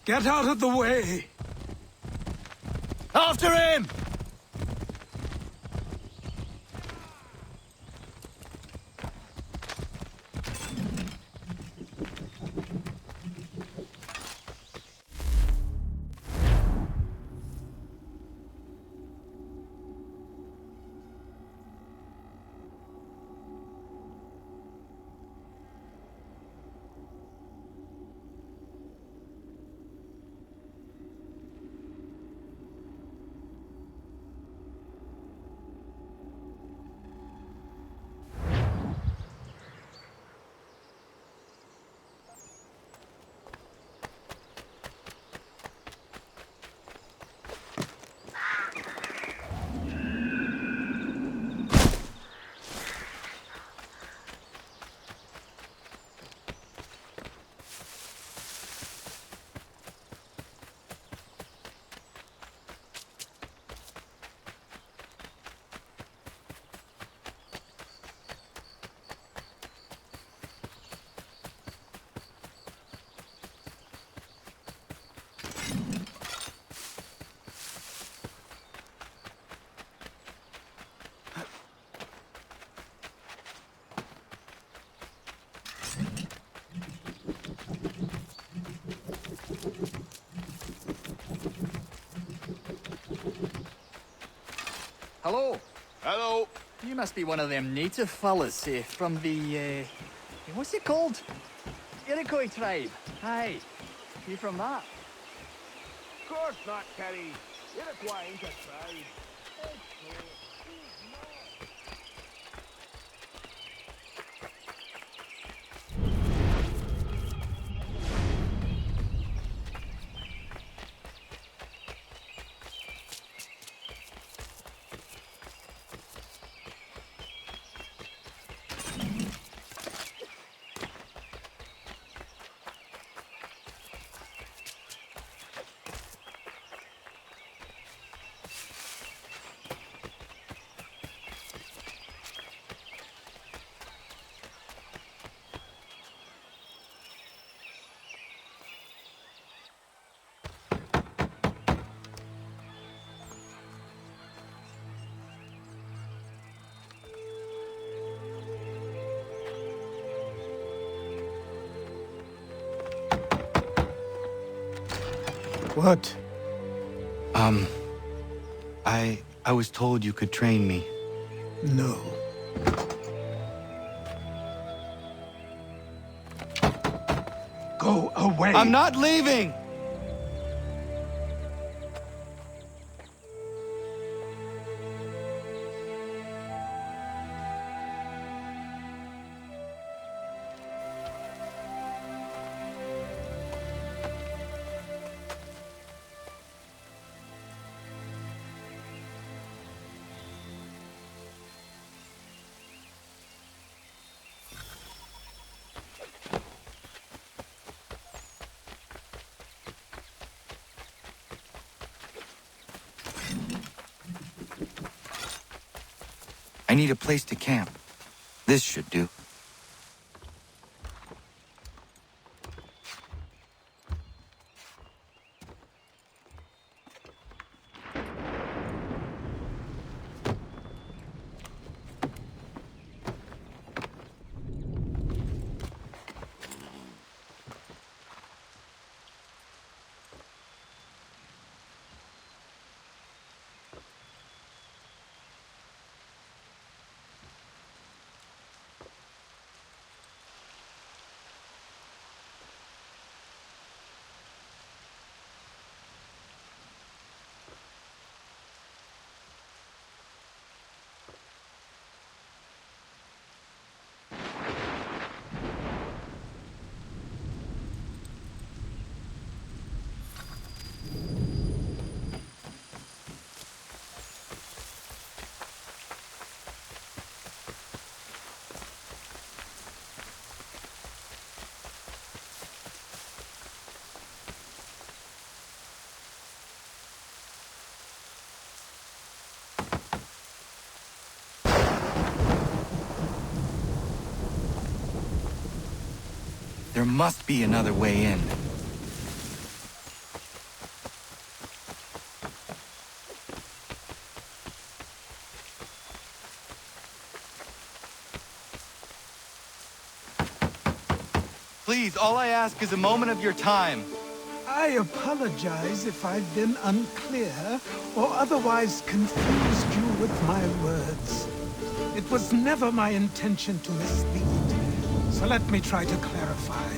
Get out of the way! After him! Hello. Hello. You must be one of them native fellas, from the, what's it called? Iroquois tribe. Aye. You from that? Of course not, Terry. Iroquois ain't a tribe. What? I was told you could train me. No. Go away! I'm not leaving! I need a place to camp. This should do. There must be another way in. Please, all I ask is a moment of your time. I apologize if I've been unclear or otherwise confused you with my words. It was never my intention to mislead, so let me try to clarify.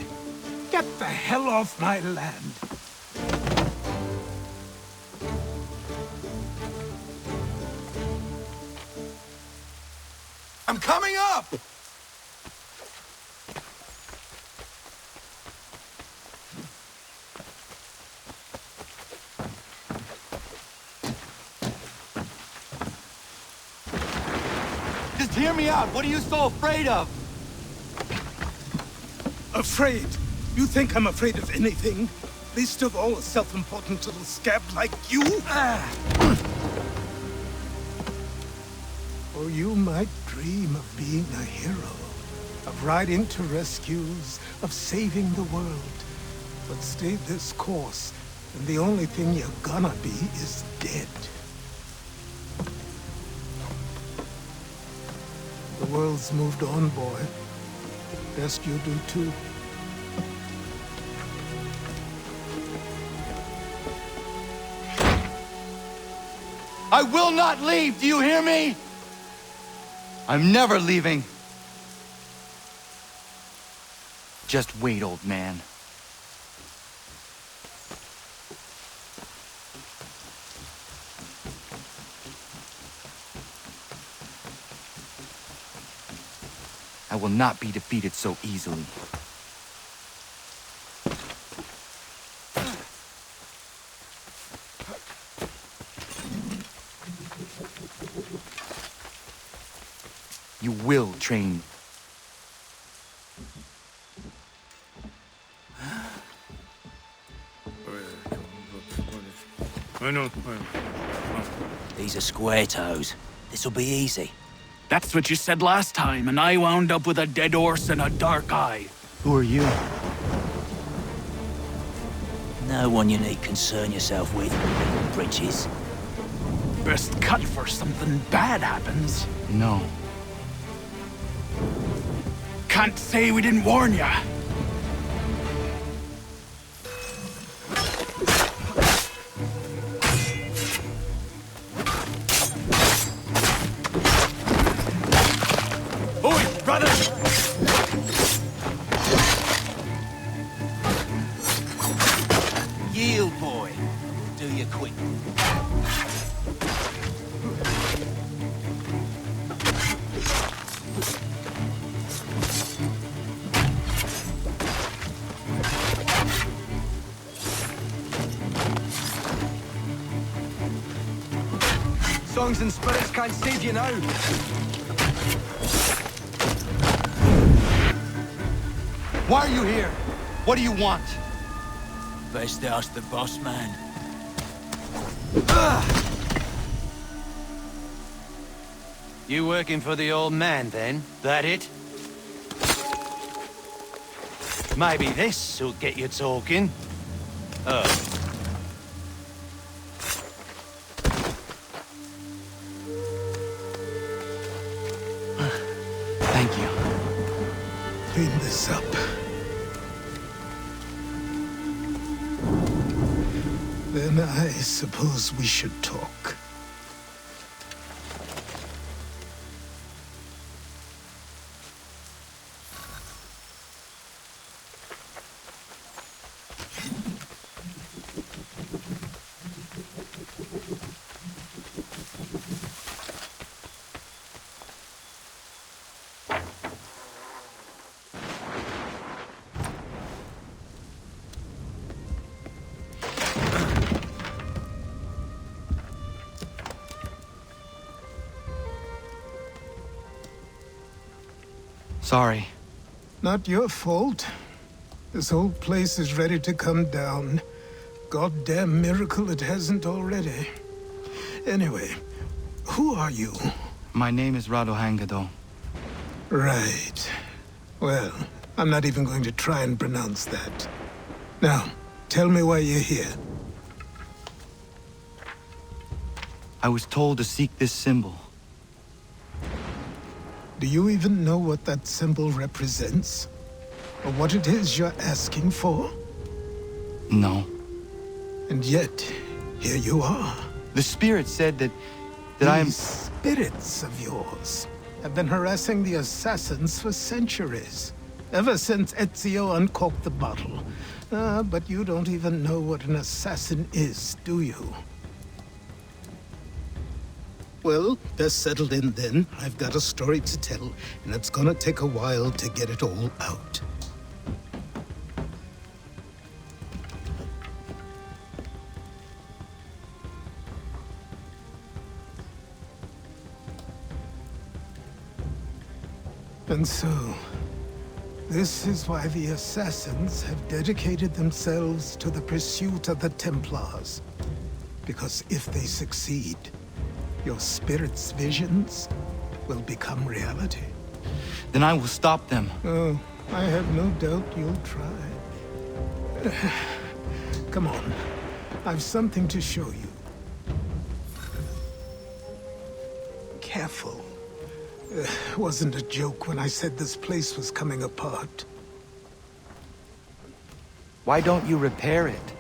Get the hell off my land. I'm coming up! Just hear me out. What are you so afraid of? Afraid? You think I'm afraid of anything? Least of all a self-important little scab like you? Or you might dream of being a hero, of riding to rescues, of saving the world. But stay this course, and the only thing you're gonna be is dead. The world's moved on, boy. Best you do too. I will not leave, do you hear me? I'm never leaving. Just wait, old man. I will not be defeated so easily. You will train. These are square toes. This'll be easy. That's what you said last time, and I wound up with a dead horse and a dark eye. Who are you? No one you need concern yourself with, Bridges. Best cut for something bad happens. No. Can't say we didn't warn ya. Oi, brother! Yield, boy. Do you quick. Songs and spirits can't save you now. Why are you here? What do you want? Best ask the boss man. You working for the old man, then? That it? Maybe this'll get you talking. Thank you. Clean this up. Then I suppose we should talk. Sorry. Not your fault. This whole place is ready to come down. Goddamn miracle it hasn't already. Anyway, who are you? My name is Ratonhnhake. Right. Well, I'm not even going to try and pronounce that. Now, tell me why you're here. I was told to seek this symbol. Do you even know what that symbol represents? or what it is you're asking for? No. And yet, here you are. The spirit said that I am... These spirits of yours have been harassing the assassins for centuries. Ever since Ezio uncorked the bottle. But you don't even know what an assassin is, do you? Well, best settled in then. I've got a story to tell, and it's gonna take a while to get it all out. And so, this is why the Assassins have dedicated themselves to the pursuit of the Templars. Because if they succeed, your spirit's visions will become reality. Then I will stop them. Oh, I have no doubt you'll try. Come on, I've something to show you. Careful. Wasn't a joke when I said this place was coming apart. Why don't you repair it?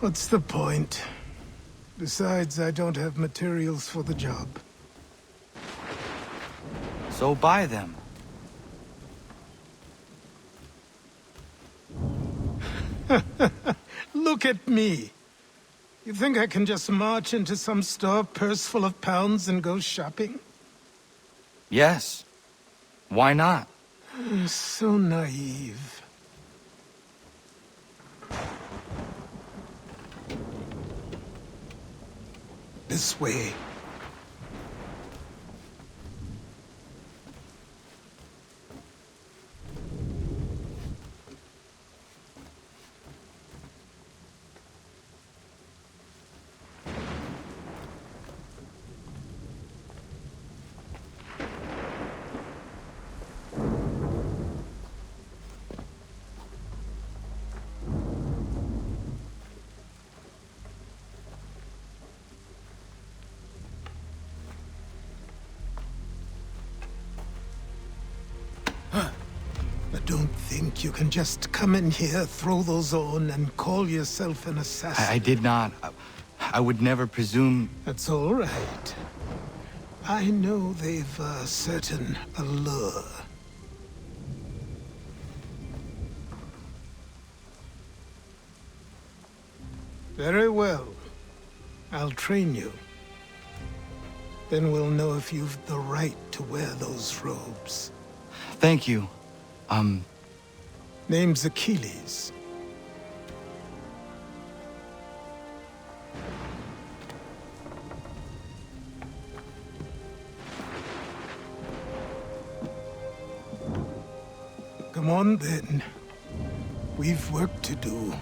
What's the point? Besides, I don't have materials for the job. So buy them. Look at me! You think I can just march into some store, purse full of pounds, and go shopping? Yes. Why not? So naive. This way. Don't think you can just come in here, throw those on, and call yourself an assassin. I did not. I would never presume... That's all right. I know they've a certain allure. Very well. I'll train you. Then we'll know if you've the right to wear those robes. Thank you. Name's Achilles. Come on, then. We've work to do.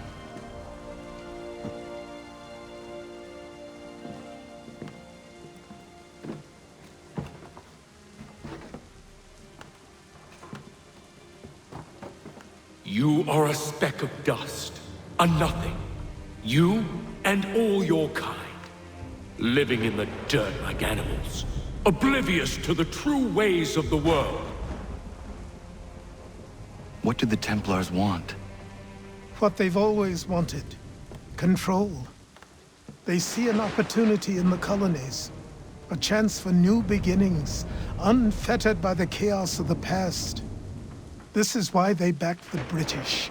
You are a speck of dust, a nothing. You and all your kind, living in the dirt like animals, oblivious to the true ways of the world. What do the Templars want? What they've always wanted. Control. They see an opportunity in the colonies. A chance for new beginnings, unfettered by the chaos of the past. This is why they backed the British.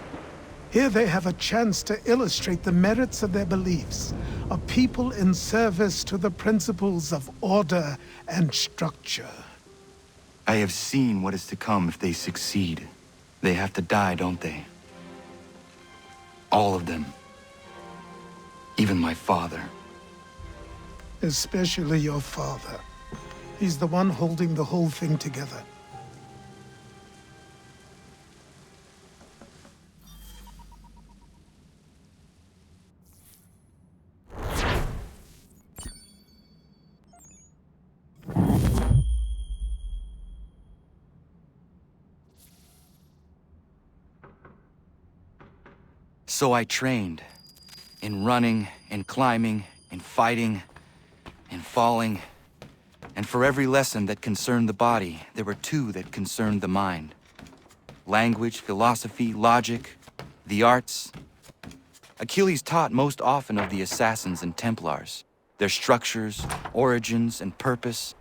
Here they have a chance to illustrate the merits of their beliefs. A people in service to the principles of order and structure. I have seen what is to come if they succeed. They have to die, don't they? All of them. Even my father. Especially your father. He's the one holding the whole thing together. So I trained. In running, in climbing, in fighting, in falling. And for every lesson that concerned the body, there were two that concerned the mind. language, philosophy, logic, the arts. Achilles taught most often of the assassins and Templars, their structures, origins, and purpose.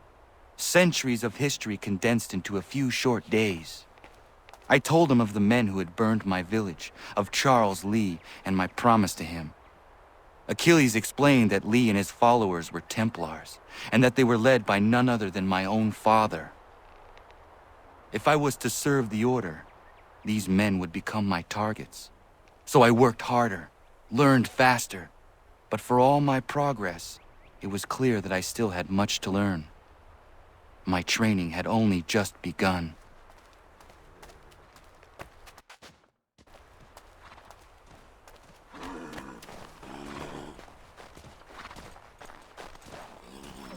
Centuries of history condensed into a few short days. I told him of the men who had burned my village, of Charles Lee and my promise to him. Achilles explained that Lee and his followers were Templars, and that they were led by none other than my own father. If I was to serve the order, these men would become my targets. So I worked harder, learned faster, but for all my progress, it was clear that I still had much to learn. My training had only just begun.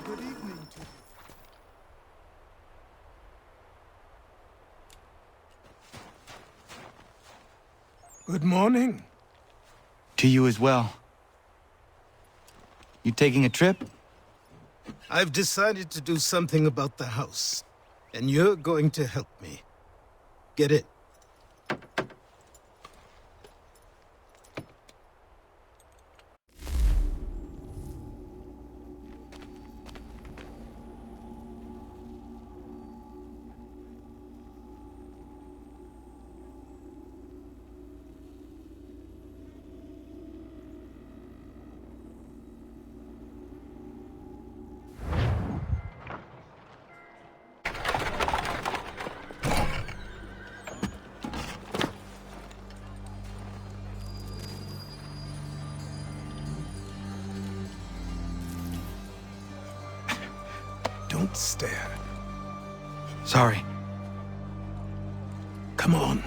Good evening to you. Good morning. To you as well. You taking a trip? I've decided to do something about the house, and you're going to help me. Get it? Don't stare. Sorry. Come on.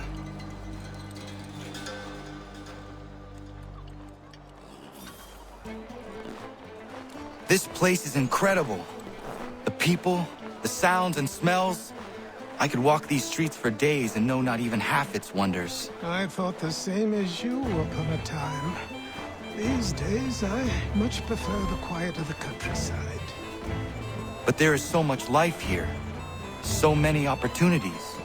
This place is incredible. The people, the sounds and smells. I could walk these streets for days and know not even half its wonders. I thought the same as you upon a time. These days, I much prefer the quiet of the countryside. But there is so much life here. So many opportunities.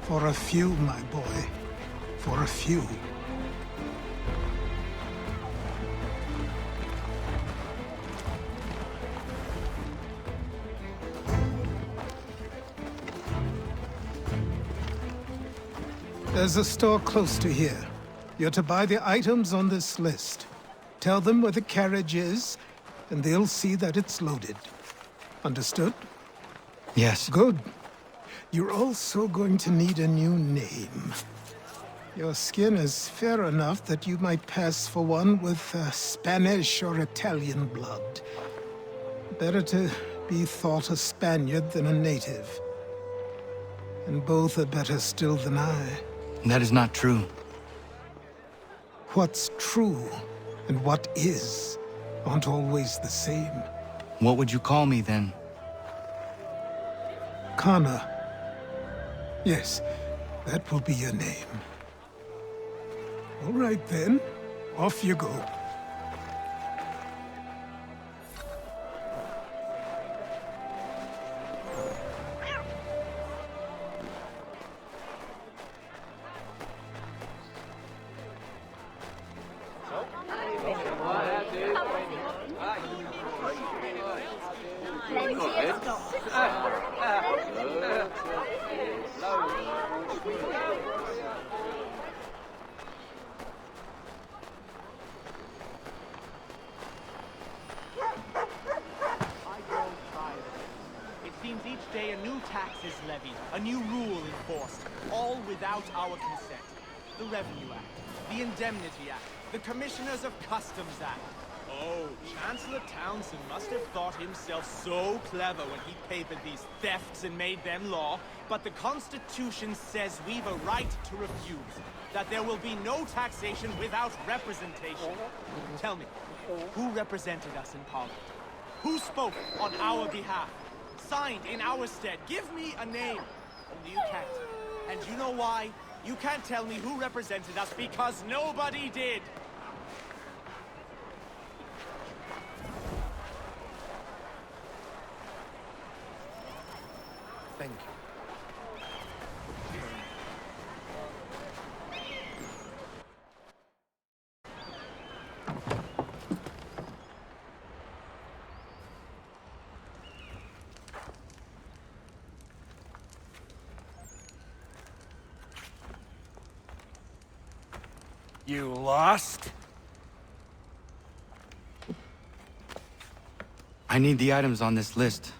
For a few, my boy. For a few. There's a store close to here. You're to buy the items on this list. Tell them where the carriage is, and they'll see that it's loaded. Understood? Yes. Good. You're also going to need a new name. Your skin is fair enough that you might pass for one with Spanish or Italian blood. Better to be thought a Spaniard than a native. And both are better still than I. That is not true. What's true and what is aren't always the same. What would you call me then? Connor. Yes, that will be your name. All right then, off you go. Each day a new tax is levied, a new rule enforced, all without our consent. The Revenue Act, the Indemnity Act, the Commissioners of Customs Act. Oh, Chancellor Townsend must have thought himself so clever when he papered these thefts and made them law, but the Constitution says we've a right to refuse, that there will be no taxation without representation. Tell me, who represented us in Parliament? Who spoke on our behalf? Signed in our stead. Give me a name. Only you can't. And you know why? You can't tell me who represented us because nobody did. Thank you. You lost? I need the items on this list.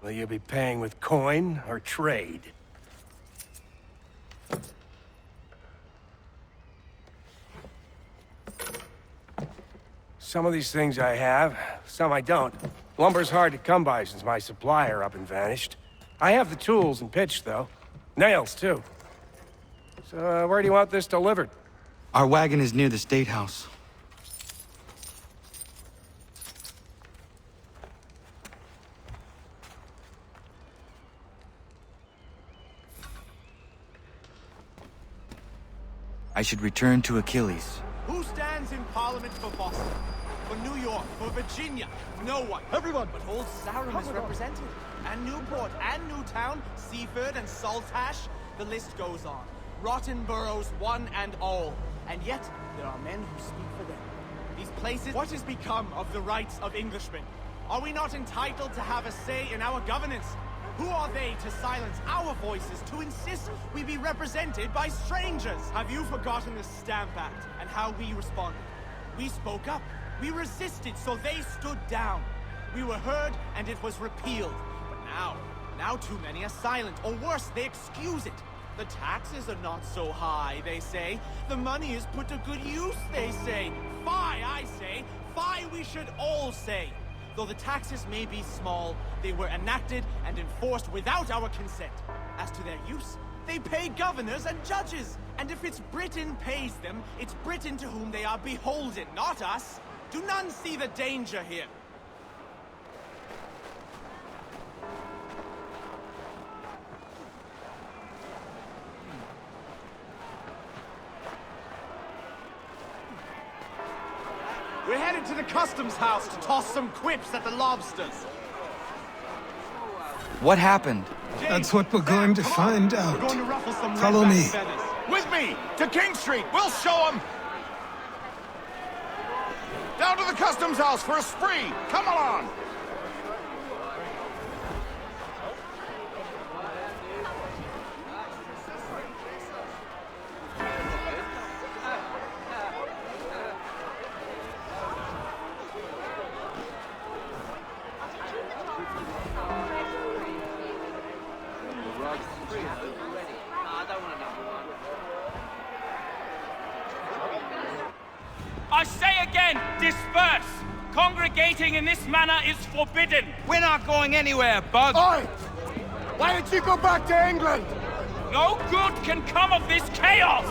Will you be paying with coin or trade? Some of these things I have, some I don't. Lumber's hard to come by since my supplier up and vanished. I have the tools and pitch, though. Nails, too. So, where do you want this delivered? Our wagon is near the State House. I should return to Achilles. Who stands in Parliament for Boston? For New York? For Virginia? No one. Everyone. But Old Sarum is represented. And Newport, and Newtown, Seaford, and Saltash. The list goes on. Rotten boroughs, one and all. And yet, there are men who speak for them. These places... What has become of the rights of Englishmen? Are we not entitled to have a say in our governance? Who are they to silence our voices, to insist we be represented by strangers? Have you forgotten the Stamp Act and how we responded? We spoke up. We resisted, so they stood down. We were heard, and it was repealed. But now too many are silent, or worse, they excuse it. The taxes are not so high, they say. The money is put to good use, they say. Fie, I say. Fie, we should all say. Though the taxes may be small, they were enacted and enforced without our consent. As to their use, they pay governors and judges. And if it's Britain pays them, it's Britain to whom they are beholden, not us. Do none see the danger here? We're headed to the customs house to toss some quips at the lobsters. What happened? That's what we're going to find out. We're going to ruffle some Follow redback me. feathers. With me! To King Street! We'll show them! Down to the customs house for a spree! Come along! I say again, disperse! Congregating in this manner is forbidden! We're not going anywhere, Bug! Oi! Why don't you go back to England? No good can come of this chaos!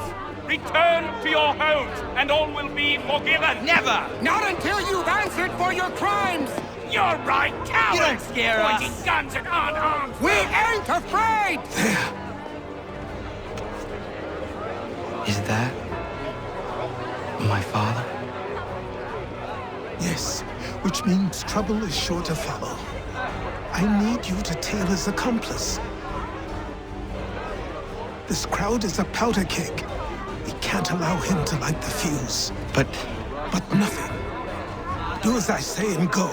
Return to your homes, and all will be forgiven! Never! Not until you've answered for your crimes! You're right, cowards! You don't scare us. Pointing guns at unarmed! We ain't afraid! Is that my father? Yes, which means trouble is sure to follow. I need you to tail his accomplice. This crowd is a powder keg. We can't allow him to light the fuse. But Nothing. Do as I say and go.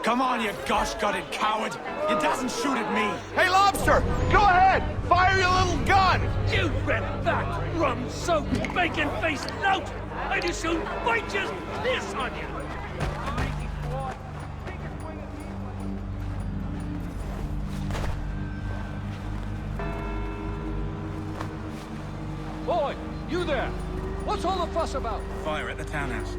Come on, you gosh-gutted coward! You doesn't shoot at me! Hey, Lobster! Go ahead! Fire your little gun! You red-backed, rum-soaked, bacon-faced lout! I'd as soon bite you as piss on you! Boy, you there! What's all the fuss about? Fire at the townhouse.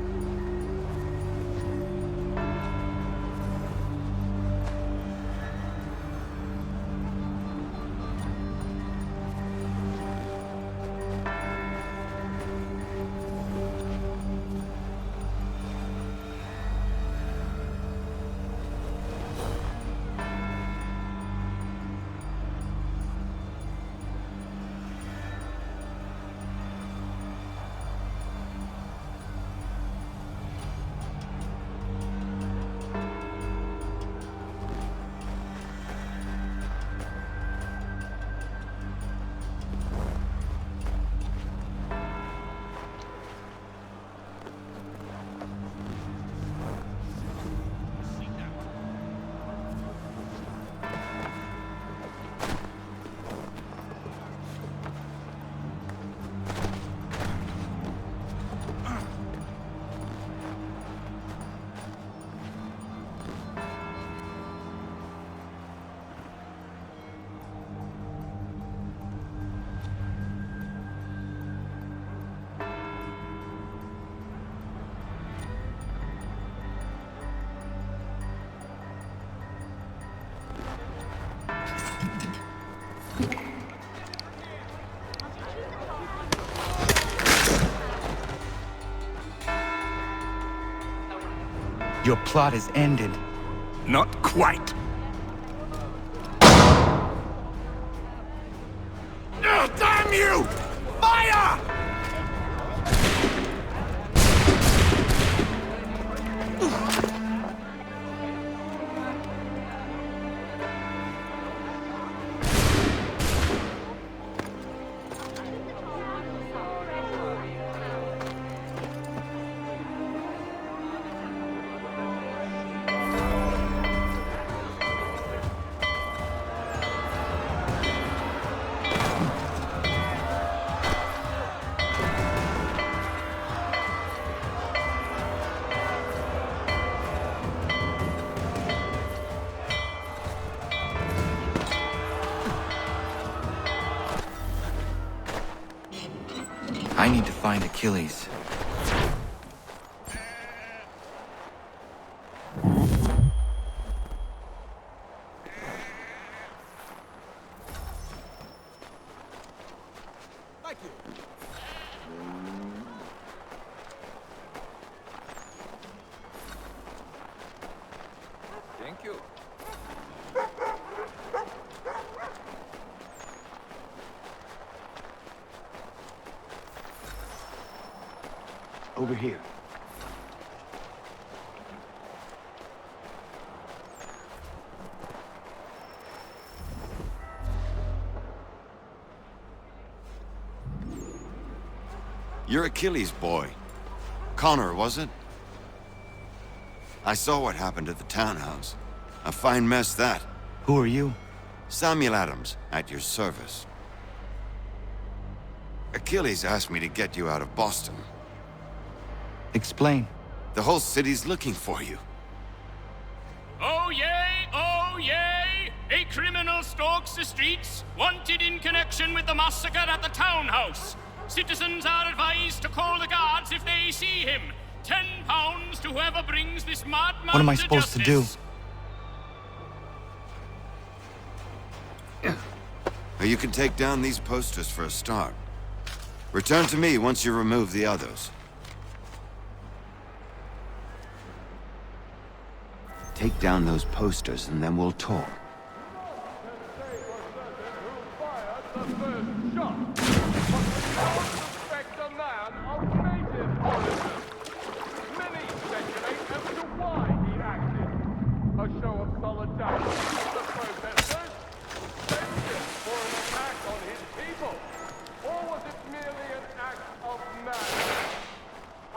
Your plot is ended. Not quite. Damn you! Fire! I need to find Achilles. Thank you. Thank you. Over here. You're Achilles' boy. Connor, was it? I saw what happened at the townhouse. A fine mess, that. Who are you? Samuel Adams, at your service. Achilles asked me to get you out of Boston. Explain. The whole city's looking for you. Oh yay, oh yay! A criminal stalks the streets, wanted in connection with the massacre at the townhouse. Citizens are advised to call the guards if they see him. £10 to whoever brings this madman What am I supposed to do? You can take down these posters for a start. Return to me once you remove the others. Take down those posters and then we'll talk. A show of solidarity with the protesters? Vengeance for an attack on his people? Or was it merely an act of madness?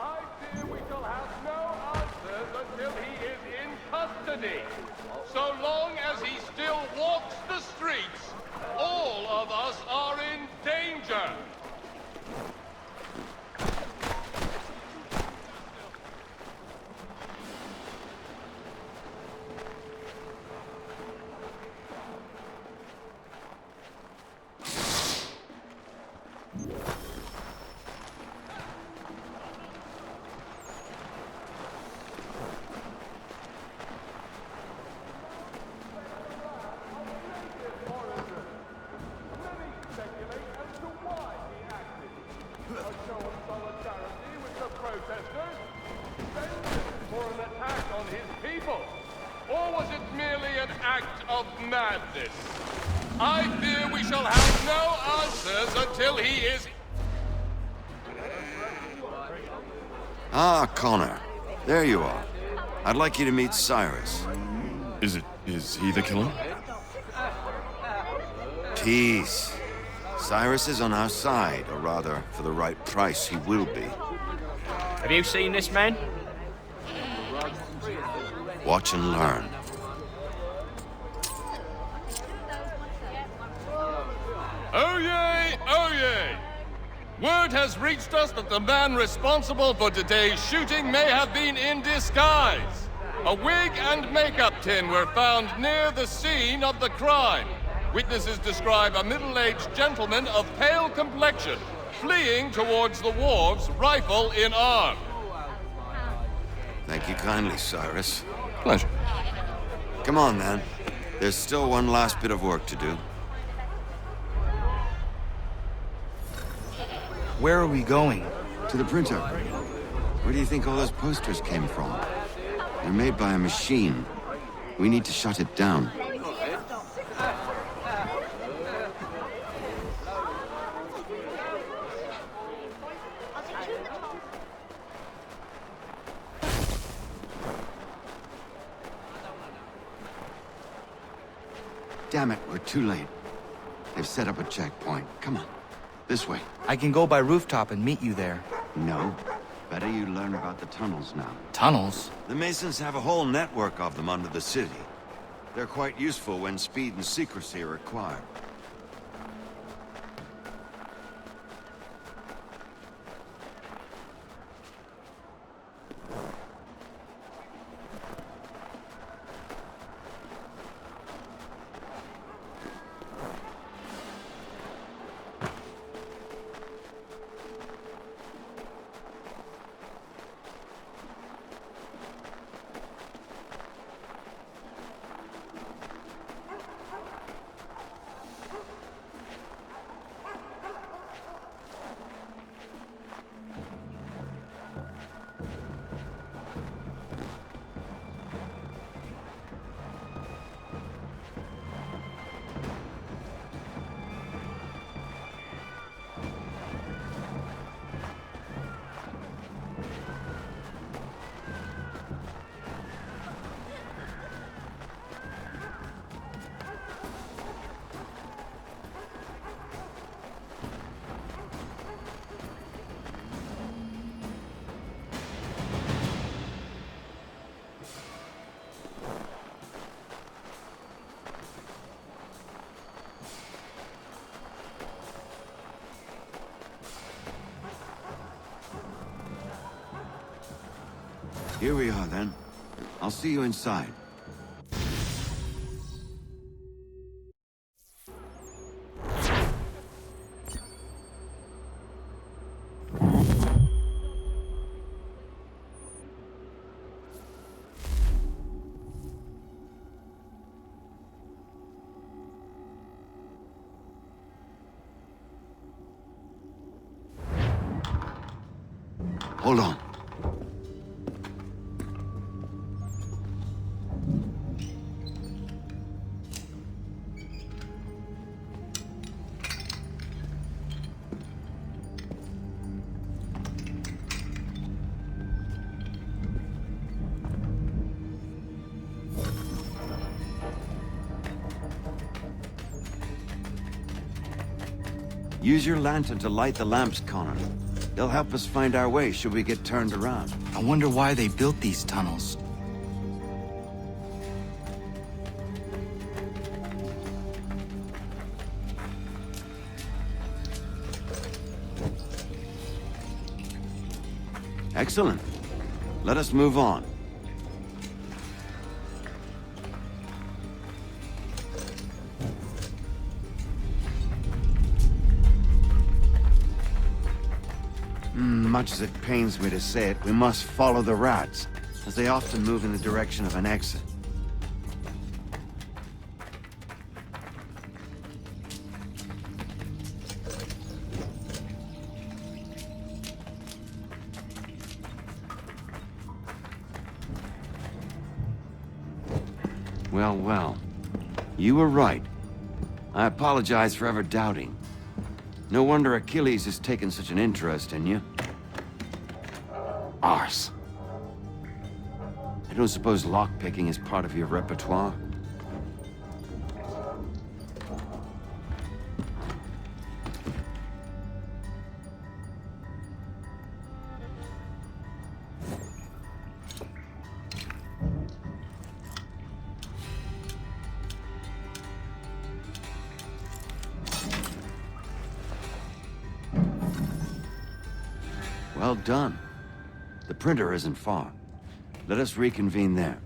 I fear we shall have no answers until he is in custody. So long as he still walks the streets, all of us are in danger. Or was it merely an act of madness? I fear we shall have no answers until he is... Ah, Connor. There you are. I'd like you to meet Cyrus. Is he the killer? Tease. Cyrus is on our side, or rather, for the right price, he will be. Have you seen this man? Watch and learn. Oh yay, oh yay! Word has reached us that the man responsible for today's shooting may have been in disguise. A wig and makeup tin were found near the scene of the crime. Witnesses describe a middle-aged gentleman of pale complexion fleeing towards the wharves, rifle in arm. Thank you kindly, Cyrus. Pleasure. Come on, then. There's still one last bit of work to do. Where are we going? To the printer. Where do you think all those posters came from? They're made by a machine. We need to shut it down. Damn it, we're too late. They've set up a checkpoint. Come on, this way. I can go by rooftop and meet you there. No. Better you learn about the tunnels now. Tunnels? The Masons have a whole network of them under the city. They're quite useful when speed and secrecy are required. Here we are, then. I'll see you inside. Hold on. Use your lantern to light the lamps, Connor. They'll help us find our way should we get turned around. I wonder why they built these tunnels. Excellent. Let us move on. Much as it pains me to say it, we must follow the rats, as they often move in the direction of an exit. Well, well. You were right. I apologize for ever doubting. No wonder Achilles has taken such an interest in you. Arse. I don't suppose lockpicking is part of your repertoire? Well done. The printer isn't far. Let us reconvene there.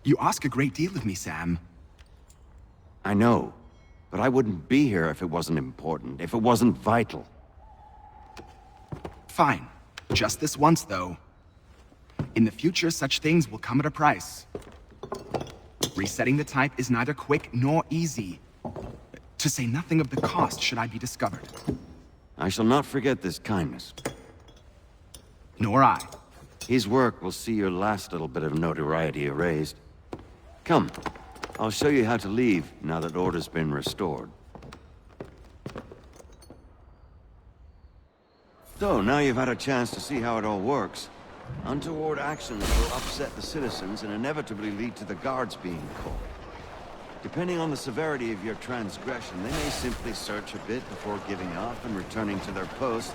You ask a great deal of me, Sam. I know, but I wouldn't be here if it wasn't important, if it wasn't vital. Fine. Just this once, though. In the future, such things will come at a price. Resetting the type is neither quick nor easy. To say nothing of the cost should I be discovered. I shall not forget this kindness. Nor I. His work will see your last little bit of notoriety erased. Come, I'll show you how to leave now that order's been restored. So, now you've had a chance to see how it all works. Untoward actions will upset the citizens and inevitably lead to the guards being called. Depending on the severity of your transgression, they may simply search a bit before giving up and returning to their post.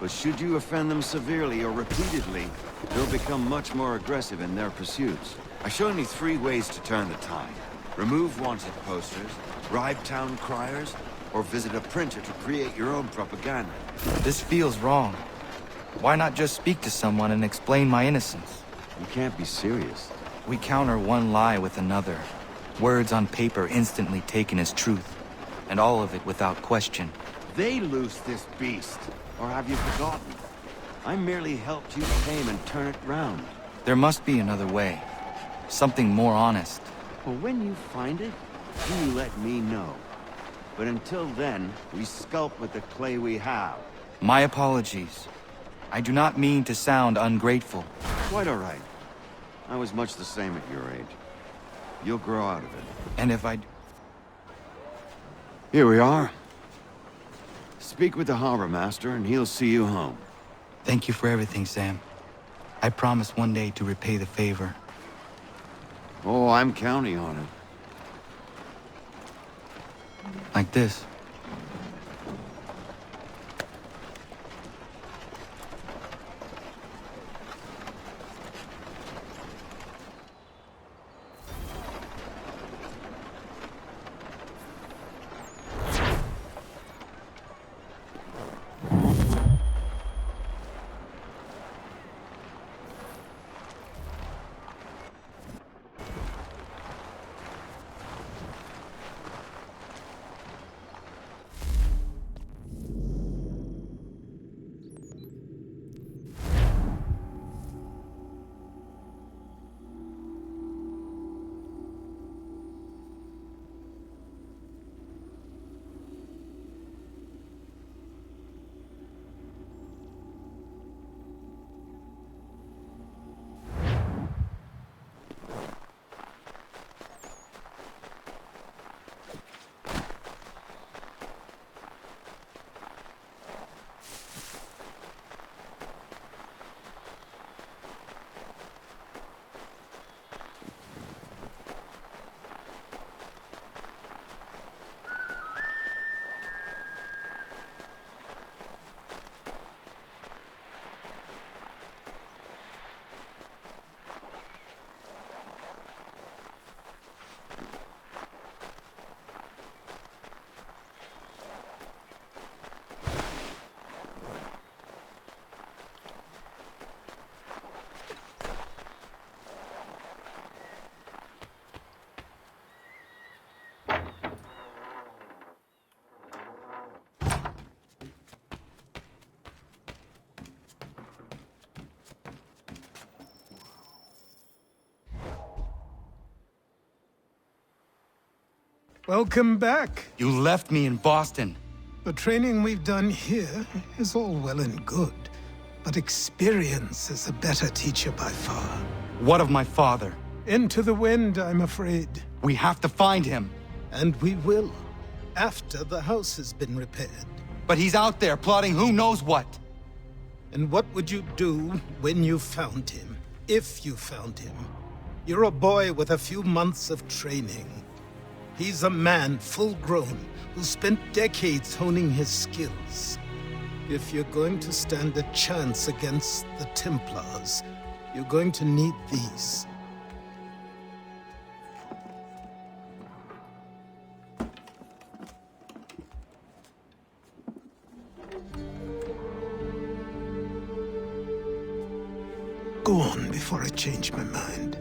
But should you offend them severely or repeatedly, they'll become much more aggressive in their pursuits. I've shown you 3 ways to turn the tide. Remove wanted posters, bribe town criers, or visit a printer to create your own propaganda. This feels wrong. Why not just speak to someone and explain my innocence? You can't be serious. We counter one lie with another. Words on paper instantly taken as truth. And all of it without question. They loose this beast. Or have you forgotten? I merely helped you tame and turn it round. There must be another way. Something more honest. Well, when you find it, you let me know. But until then, we sculpt with the clay we have. My apologies. I do not mean to sound ungrateful. Quite all right. I was much the same at your age. You'll grow out of it. And if I... Here we are. Speak with the harbor master and he'll see you home. Thank you for everything, Sam. I promise one day to repay the favor. Oh, I'm counting on it. Like this. Welcome back. You left me in Boston. The training we've done here is all well and good, but experience is a better teacher by far. What of my father? Into the wind, I'm afraid. We have to find him. And we will, after the house has been repaired. But he's out there plotting who knows what. And what would you do when you found him? If you found him? You're a boy with a few months of training. He's a man, full-grown, who spent decades honing his skills. If you're going to stand a chance against the Templars, you're going to need these. Go on before I change my mind.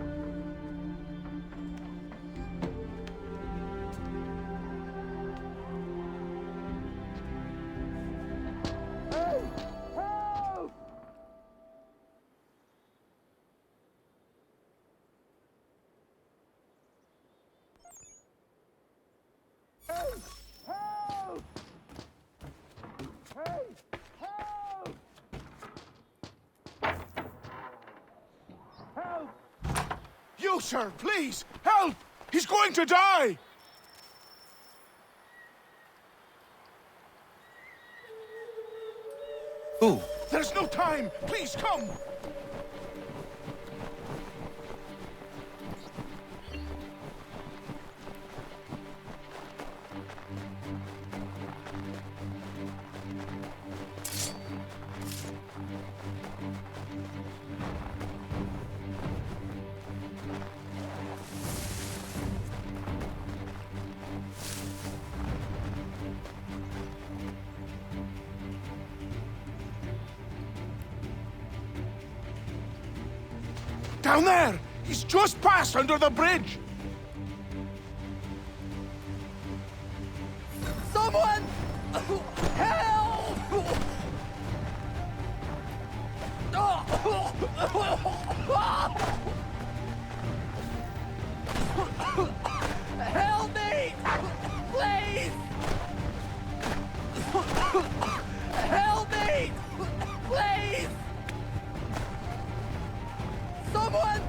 No, sir, please! Help! He's going to die! Who? There's no time! Please, come! Down there! He's just passed under the bridge! Someone! Help! Help me! Please! Help me! Please! Someone!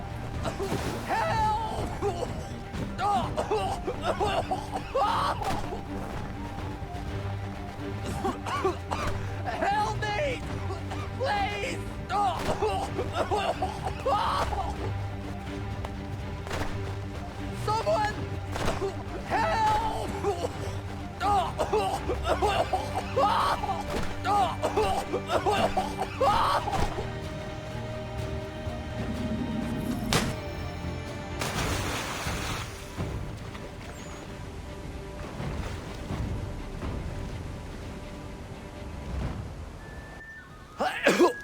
Help! Help me! Please! Someone! Help!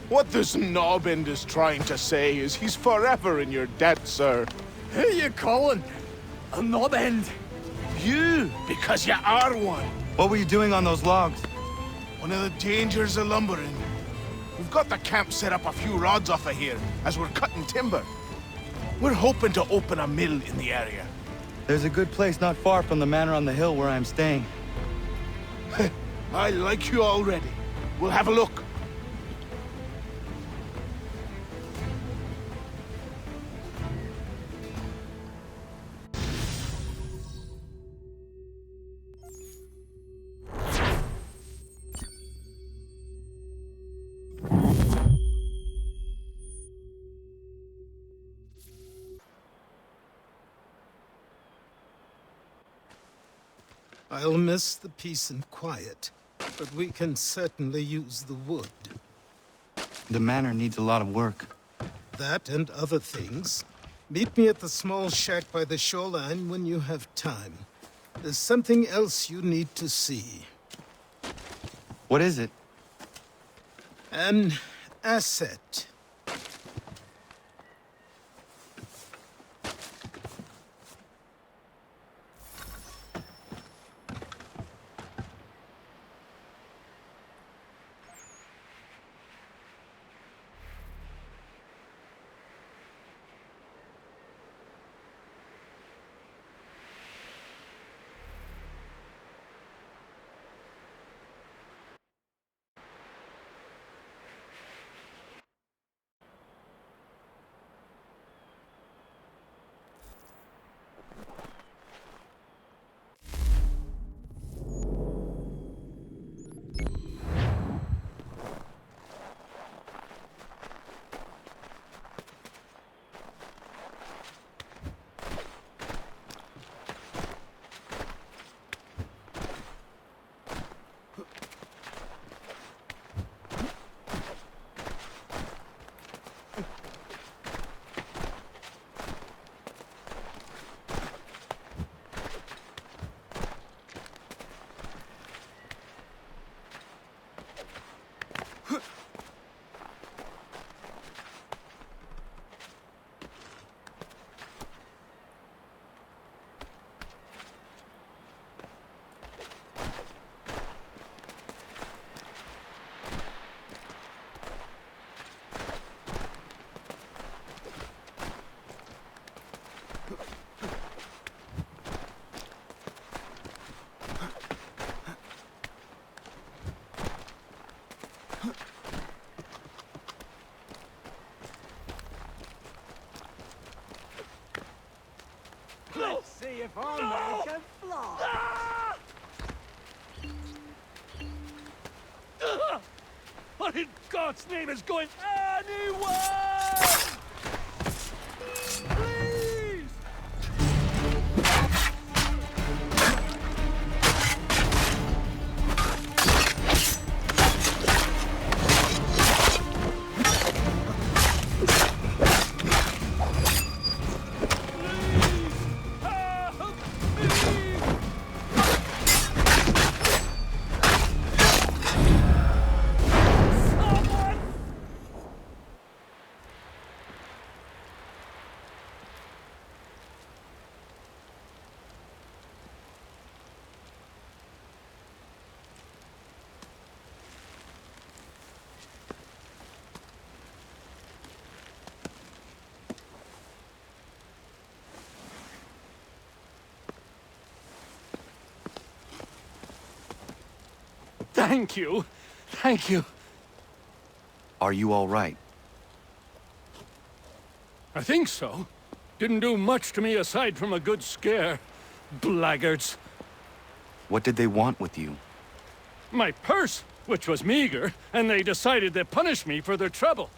What this knobend is trying to say is he's forever in your debt, sir. Who you calling? A knobend? You, because you are one. What were you doing on those logs? One of the dangers of lumbering. We've got the camp set up a few rods off of here, as we're cutting timber. We're hoping to open a mill in the area. There's a good place not far from the manor on the hill where I'm staying. I like you already. We'll have a look. I'll miss the peace and quiet, but we can certainly use the wood. The manor needs a lot of work. That and other things. Meet me at the small shack by the shoreline when you have time. There's something else you need to see. What is it? An asset. Let's see if our man can fly. What in God's name is going anywhere? Please! Thank you. Thank you. Are you all right? I think so. Didn't do much to me aside from a good scare. Blackguards. What did they want with you? My purse, which was meager, and they decided to punish me for their trouble.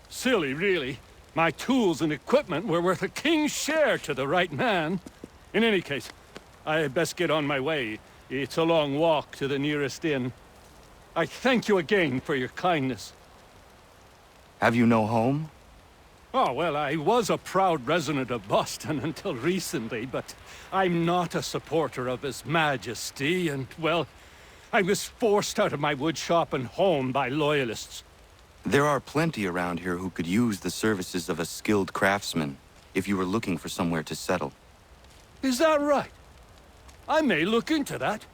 Silly, really. My tools and equipment were worth a king's share to the right man. In any case, I had best get on my way. It's a long walk to the nearest inn. I thank you again for your kindness. Have you no home? Oh, well, I was a proud resident of Boston until recently, but I'm not a supporter of His Majesty, and, well, I was forced out of my woodshop and home by loyalists. There are plenty around here who could use the services of a skilled craftsman, if you were looking for somewhere to settle. Is that right? I may look into that.